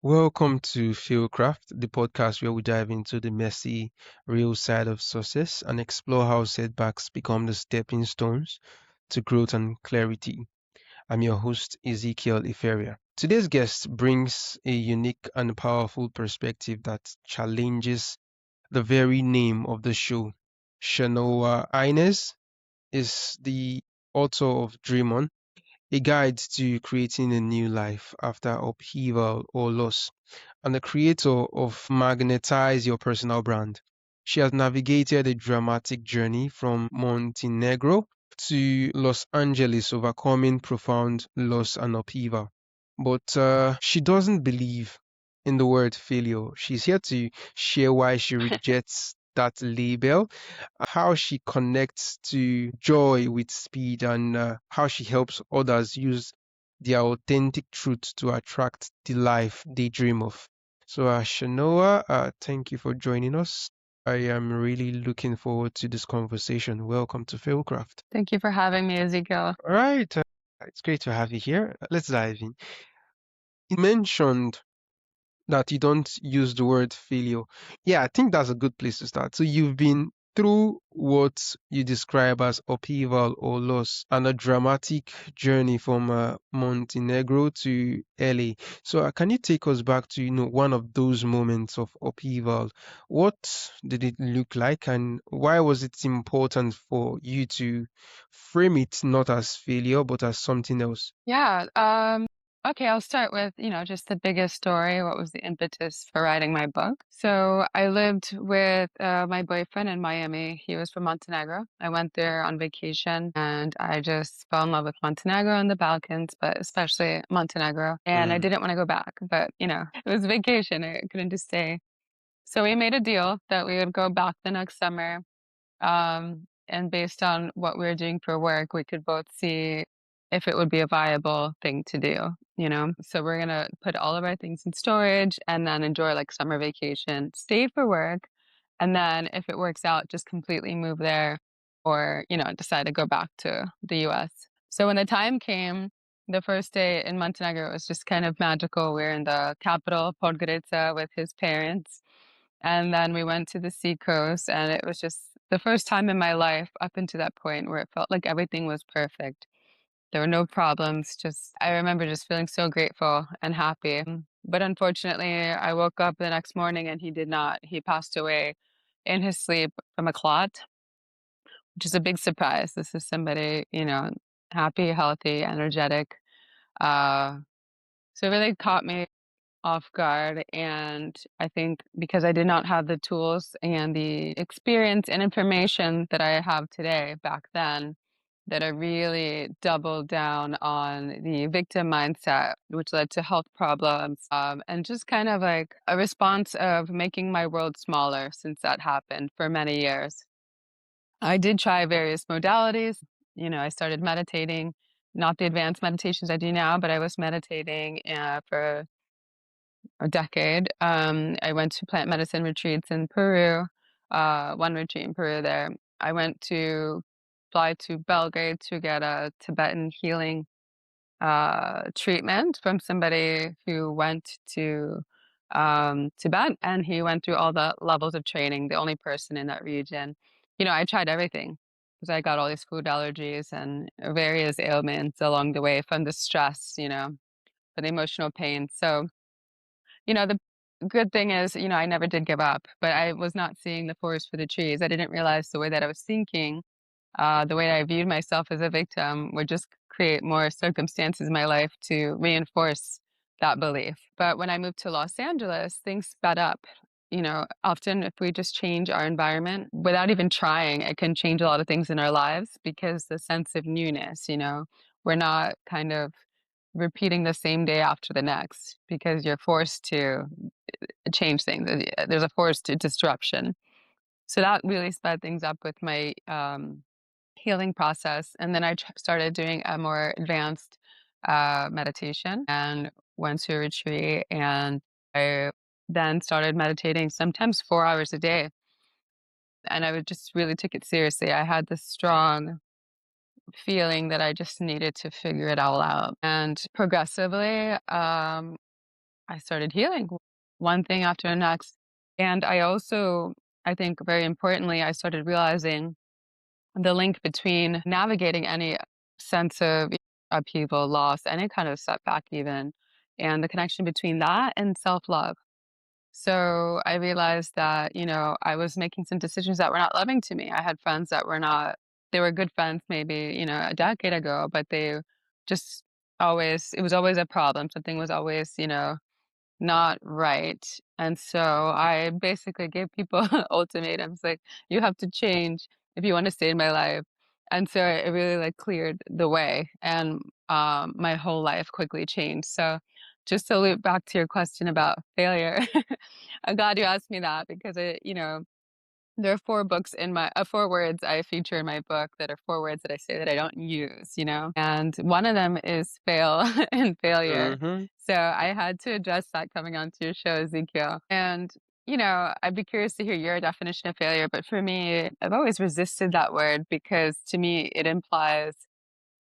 Welcome to FailCraft, the podcast where we dive into the messy, real side of success and explore how setbacks become the stepping stones to growth and clarity. I'm your host, Ezekiel Iferia. Today's guest brings a unique and powerful perspective that challenges the very name of the show. Chanoa Inez is the author of Dream On, a guide to creating a new life after upheaval or loss, and the creator of Magnetize Your Personal Brand. She has navigated a dramatic journey from Montenegro to Los Angeles, overcoming profound loss and upheaval. But she doesn't believe in the word failure. She's here to share why she rejects that label, how she connects to joy with speed, and how she helps others use their authentic truth to attract the life they dream of. So, Shanoa, thank you for joining us. I am really looking forward to this conversation. Welcome to FailCraft. Thank you for having me, Ezekiel. All right, it's great to have you here. Let's dive in. You mentioned that you don't use the word failure. Yeah, I think that's a good place to start. So you've been through what you describe as upheaval or loss and a dramatic journey from Montenegro to LA. So can you take us back to, one of those moments of upheaval? What did it look like and why was it important for you to frame it not as failure but as something else? Yeah. Okay, I'll start with, just the biggest story. What was the impetus for writing my book? So I lived with my boyfriend in Miami. He was from Montenegro. I went there on vacation and I just fell in love with Montenegro and the Balkans, but especially Montenegro. And I Mm, didn't want to go back, but it was vacation. I couldn't just stay. So we made a deal that we would go back the next summer. And based on what we were doing for work, we could both see if it would be a viable thing to do. So we're gonna put all of our things in storage and then enjoy like summer vacation, stay for work, and then if it works out, just completely move there or, decide to go back to the US. So when the time came, the first day in Montenegro was just kind of magical. We are in the capital, Podgorica, with his parents. And then we went to the seacoast, and it was just the first time in my life up until that point where it felt like everything was perfect. There were no problems. Just, I remember just feeling so grateful and happy. But unfortunately, I woke up the next morning and he did not. He passed away in his sleep from a clot, which is a big surprise. This is somebody, happy, healthy, energetic. Uh, so it really caught me off guard. And I think because I did not have the tools and the experience and information that I have today back then, that I really doubled down on the victim mindset, which led to health problems, and just kind of like a response of making my world smaller since that happened for many years. I did try various modalities. I started meditating, not the advanced meditations I do now, but I was meditating for a decade. I went to plant medicine retreats in Peru, one retreat in Peru there. I went to fly to Belgrade to get a Tibetan healing treatment from somebody who went to Tibet, and he went through all the levels of training, the only person in that region. I tried everything because I got all these food allergies and various ailments along the way from the stress, for the emotional pain. So, the good thing is, I never did give up, but I was not seeing the forest for the trees. I didn't realize the way that I was thinking, the way I viewed myself as a victim would just create more circumstances in my life to reinforce that belief. But when I moved to Los Angeles, things sped up. Often if we just change our environment without even trying, it can change a lot of things in our lives because the sense of newness, we're not kind of repeating the same day after the next because you're forced to change things. There's a forced disruption. So that really sped things up with my healing process. And then I started doing a more advanced meditation and went to a retreat. And I then started meditating sometimes 4 hours a day. And I would just really took it seriously. I had this strong feeling that I just needed to figure it all out. And progressively, I started healing one thing after the next. And I also, I think very importantly, I started realizing the link between navigating any sense of upheaval, loss, any kind of setback, even, and the connection between that and self love. So I realized that, I was making some decisions that were not loving to me. I had friends that were not, they were good friends maybe, a decade ago, but they just always, it was always a problem. Something was always, not right. And so I basically gave people ultimatums like, you have to change if you want to stay in my life. And so it really like cleared the way and my whole life quickly changed. So just to loop back to your question about failure, I'm glad you asked me that because there are 4 books in my 4 words I feature in my book that are 4 words that I say that I don't use, and one of them is fail and failure. Mm-hmm. So I had to address that coming onto your show, Ezekiel. And, I'd be curious to hear your definition of failure, but for me, I've always resisted that word because to me it implies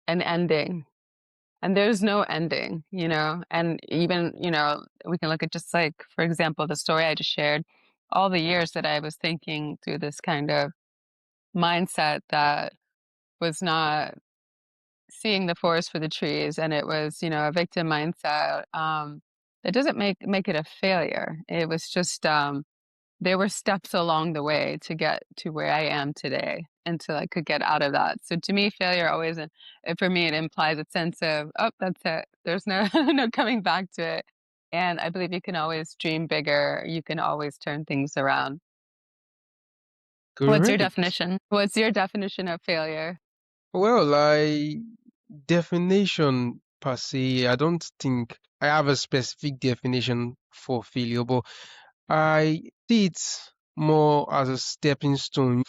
an ending. And there's no ending, and even, we can look at just like, for example, the story I just shared, all the years that I was thinking through this kind of mindset that was not seeing the forest for the trees and it was, a victim mindset, that doesn't make it a failure. It was just there were steps along the way to get to where I am today until I could get out of that. So to me, failure always, for me, it implies a sense of, oh, that's it. There's no no coming back to it. And I believe you can always dream bigger. You can always turn things around. What's your Correct. definition? What's your definition of failure? Well, definition per se, I don't think I have a specific definition for failure, but I see it more as a stepping stone.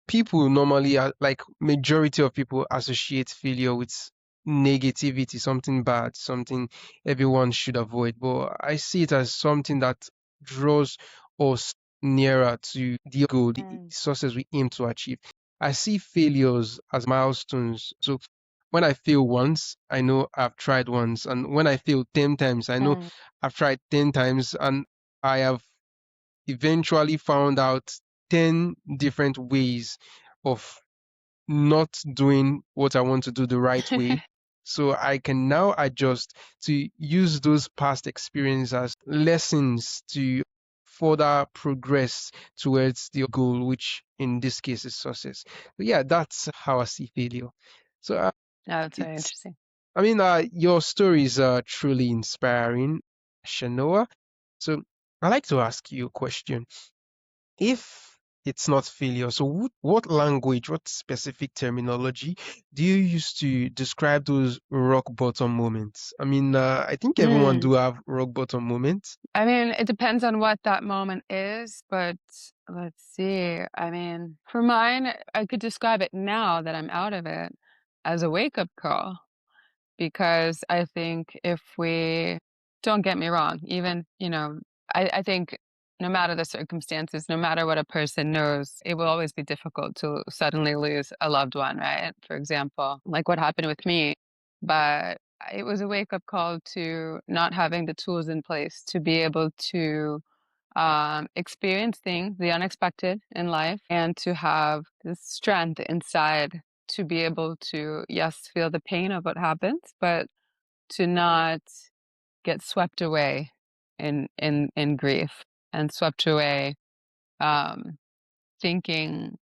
People normally like majority of people associate failure with negativity, something bad, something everyone should avoid. But I see it as something that draws us nearer to the goal, the Mm, success we aim to achieve. I see failures as milestones. So when I fail once, I know I've tried once. And when I fail 10 times, I know mm. I've tried 10 times and I have eventually found out 10 different ways of not doing what I want to do the right way. So I can now adjust to use those past experiences as lessons to further progress towards the goal, which in this case is success. But yeah, that's how I see failure. So Yeah, that's very it's, interesting. your stories are truly inspiring, Shanoa. So I'd like to ask you a question. If it's not failure, so what language, what specific terminology do you use to describe those rock bottom moments? I think everyone Mm. do have rock bottom moments. I mean, it depends on what that moment is, but let's see. I mean, for mine, I could describe it now that I'm out of it as a wake-up call because I think if we don't get me wrong, even, I think no matter the circumstances, no matter what a person knows, it will always be difficult to suddenly lose a loved one, right? For example, like what happened with me. But it was a wake-up call to not having the tools in place to be able to experience things, the unexpected in life, and to have the strength inside to be able to, yes, feel the pain of what happens, but to not get swept away in grief and swept away um, thinking,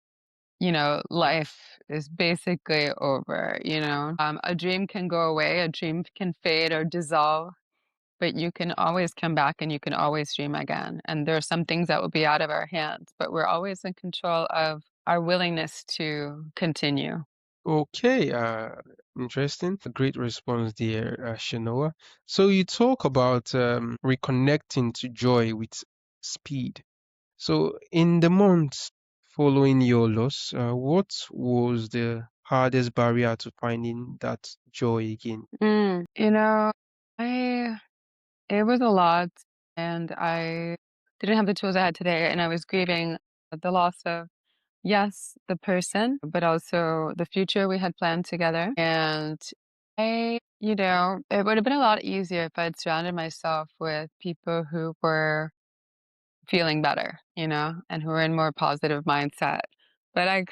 life is basically over, a dream can go away, a dream can fade or dissolve, but you can always come back and you can always dream again. And there are some things that will be out of our hands, but we're always in control of our willingness to continue. Okay, interesting. A great response there, Shanoa. So you talk about reconnecting to joy with speed. So in the months following your loss, what was the hardest barrier to finding that joy again? Mm, I it was a lot and I didn't have the tools I had today and I was grieving the loss of yes, the person, but also the future we had planned together. And It would have been a lot easier if I'd surrounded myself with people who were feeling better, and who were in more positive mindset. But I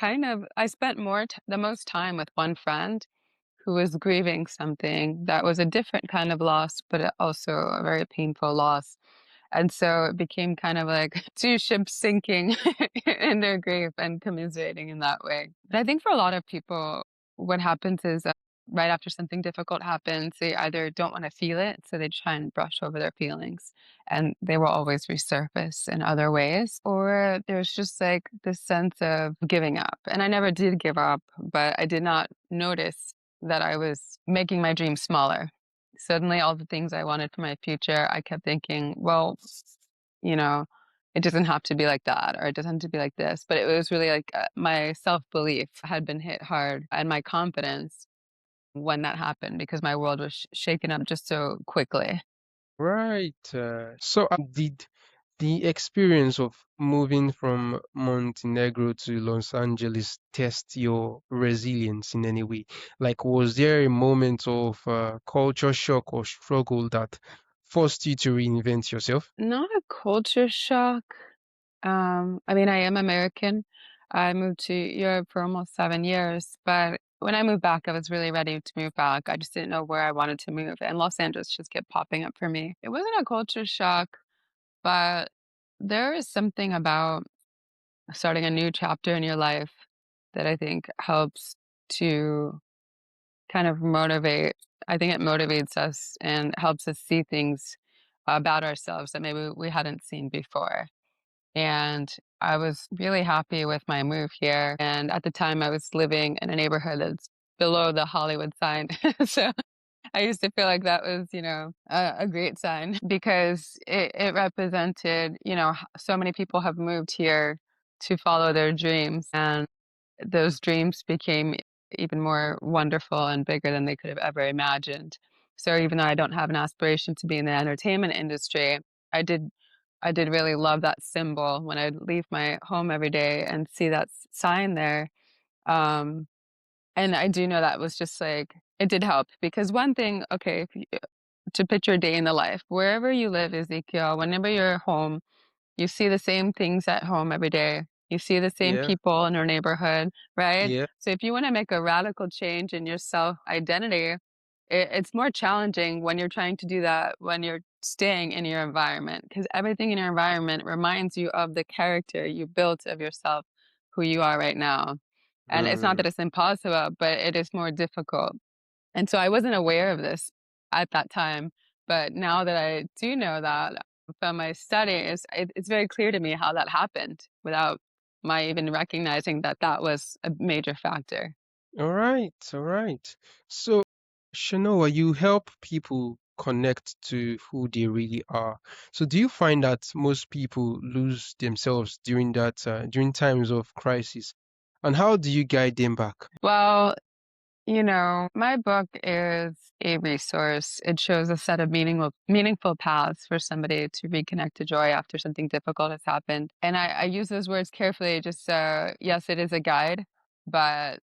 spent the most time with one friend who was grieving something that was a different kind of loss, but also a very painful loss. And so it became kind of like two ships sinking in their grief and commiserating in that way. But I think for a lot of people, what happens is right after something difficult happens, they either don't want to feel it, so they try and brush over their feelings, and they will always resurface in other ways. Or there's just like this sense of giving up. And I never did give up, but I did not notice that I was making my dreams smaller. Suddenly, all the things I wanted for my future, I kept thinking, well, you know, it doesn't have to be like that, or it doesn't have to be like this. But it was really like my self belief had been hit hard, and my confidence when that happened because my world was shaken up just so quickly. Right. Did the experience of moving from Montenegro to Los Angeles test your resilience in any way? Like, was there a moment of culture shock or struggle that forced you to reinvent yourself? Not a culture shock. I mean, I am American. I moved to Europe for almost 7 years, but when I moved back, I was really ready to move back. I just didn't know where I wanted to move, and Los Angeles just kept popping up for me. It wasn't a culture shock, but there is something about starting a new chapter in your life that I think helps to kind of motivate. I think it motivates us and helps us see things about ourselves that maybe we hadn't seen before. And I was really happy with my move here. And at the time, I was living in a neighborhood that's below the Hollywood sign. So I used to feel like that was, a great sign because it represented, so many people have moved here to follow their dreams. And those dreams became even more wonderful and bigger than they could have ever imagined. So even though I don't have an aspiration to be in the entertainment industry, I did I did really love that symbol when I'd leave my home every day and see that sign there. Um, and I do know that was just like it did help because one thing, okay, if you, to picture a day in the life, wherever you live, Ezekiel, whenever you're home, you see the same things at home every day. You see the same Yeah, people in your neighborhood, right? yeah. So if you want to make a radical change in your self identity, it's more challenging when you're trying to do that when you're staying in your environment because everything in your environment reminds you of the character you built of yourself, who you are right now. And it's not Mm. that it's impossible, but it is more difficult. And so I wasn't aware of this at that time, but now that I do know that from my studies, it's very clear to me how that happened without my even recognizing that that was a major factor. All right, all right. So, Shanoa, you help people connect to who they really are. So, do you find that most people lose themselves during times of crisis? And how do you guide them back? Well, my book is a resource. It shows a set of meaningful paths for somebody to reconnect to joy after something difficult has happened. And I use those words carefully, just yes, it is a guide, but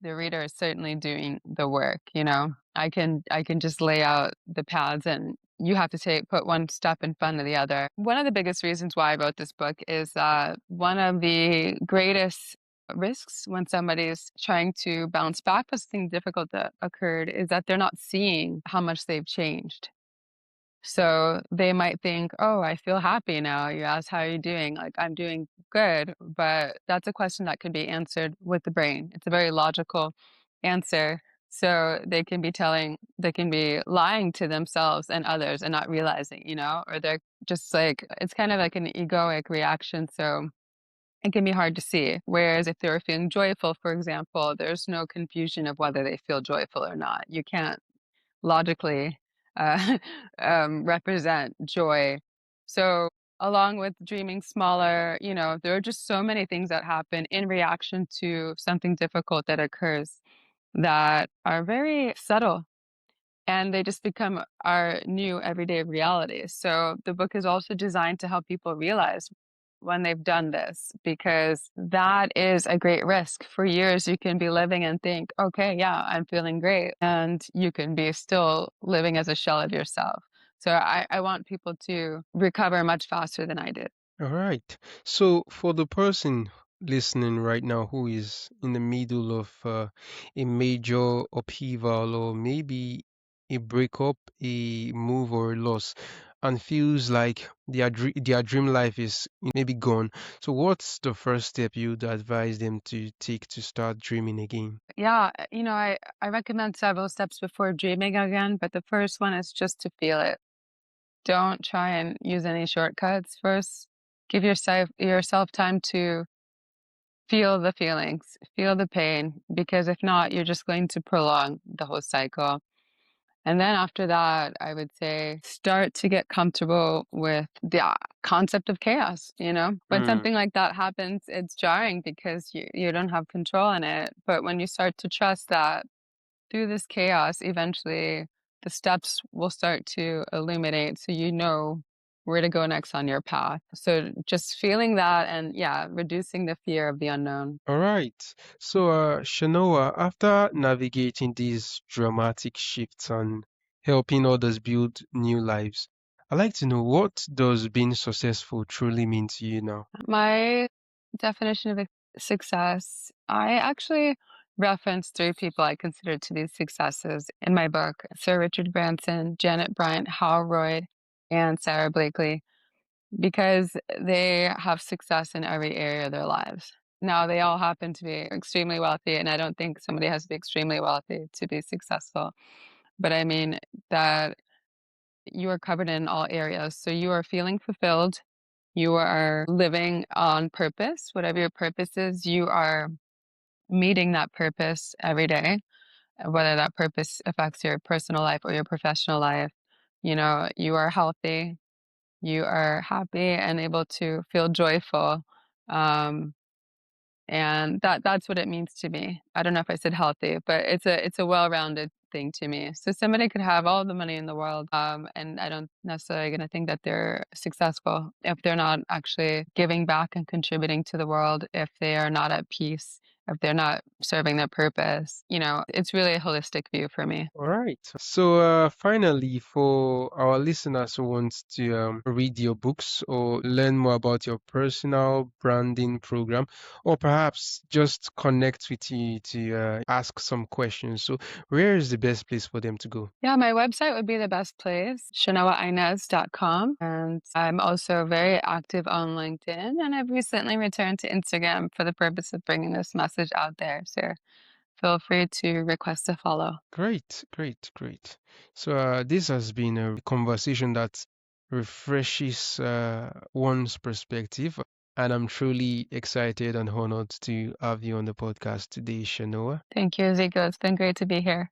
the reader is certainly doing the work, you know. I can just lay out the paths and you have to put one step in front of the other. One of the biggest reasons why I wrote this book is that one of the greatest risks when somebody is trying to bounce back from something difficult that occurred is that they're not seeing how much they've changed. So they might think, "Oh, I feel happy now." You ask, "How are you doing?" Like, "I'm doing good." But that's a question that can be answered with the brain. It's a very logical answer. So they can be lying to themselves and others and not realizing, or they're just like, it's kind of like an egoic reaction. So it can be hard to see. Whereas if they were feeling joyful, for example, there's no confusion of whether they feel joyful or not. You can't logically uh, represent joy. So, along with dreaming smaller, there are just so many things that happen in reaction to something difficult that occurs that are very subtle and they just become our new everyday reality. So, the book is also designed to help people realize when they've done this, because that is a great risk. For years, you can be living and think, okay, yeah, I'm feeling great. And you can be still living as a shell of yourself. So I want people to recover much faster than I did. All right. So for the person listening right now who is in the middle of a major upheaval or maybe a breakup, a move or a loss, and feels like their dream life is maybe gone. So what's the first step you'd advise them to take to start dreaming again? Yeah, I recommend several steps before dreaming again, but the first one is just to feel it. Don't try and use any shortcuts. First, give yourself time to feel the feelings, feel the pain, because if not, you're just going to prolong the whole cycle. And then after that, I would say start to get comfortable with the concept of chaos, you know? When Mm. something like that happens, it's jarring because you don't have control in it. But when you start to trust that through this chaos, eventually the steps will start to illuminate so you know where to go next on your path. So just feeling that and yeah, reducing the fear of the unknown. All right. So, Shanoa, after navigating these dramatic shifts and helping others build new lives, I'd like to know, what does being successful truly mean to you now? My definition of success, I actually reference three people I consider to be successes in my book: Sir Richard Branson, Janet Bryant, Hal Royd, and Sarah Blakely, because they have success in every area of their lives. Now, they all happen to be extremely wealthy, and I don't think somebody has to be extremely wealthy to be successful. But I mean that you are covered in all areas. So you are feeling fulfilled. You are living on purpose. Whatever your purpose is, you are meeting that purpose every day, whether that purpose affects your personal life or your professional life. You know, you are healthy, you are happy and able to feel joyful. Um, and that's what it means to me. I don't know if I said healthy, but it's a well-rounded thing to me. So somebody could have all the money in the world, and I don't necessarily gonna think that they're successful if they're not actually giving back and contributing to the world, if they are not at peace, if they're not serving their purpose. You know, it's really a holistic view for me. All right. So, finally, for our listeners who want to read your books or learn more about your personal branding program, or perhaps just connect with you to ask some questions, so where is the best place for them to go? Yeah, my website would be the best place, chanoainez.com. And I'm also very active on LinkedIn. And I've recently returned to Instagram for the purpose of bringing this message out there. So feel free to request a follow. Great, great, great. So, this has been a conversation that refreshes one's perspective, and I'm truly excited and honored to have you on the podcast today, Shanoa. Thank you, Ezekiel. It's been great to be here.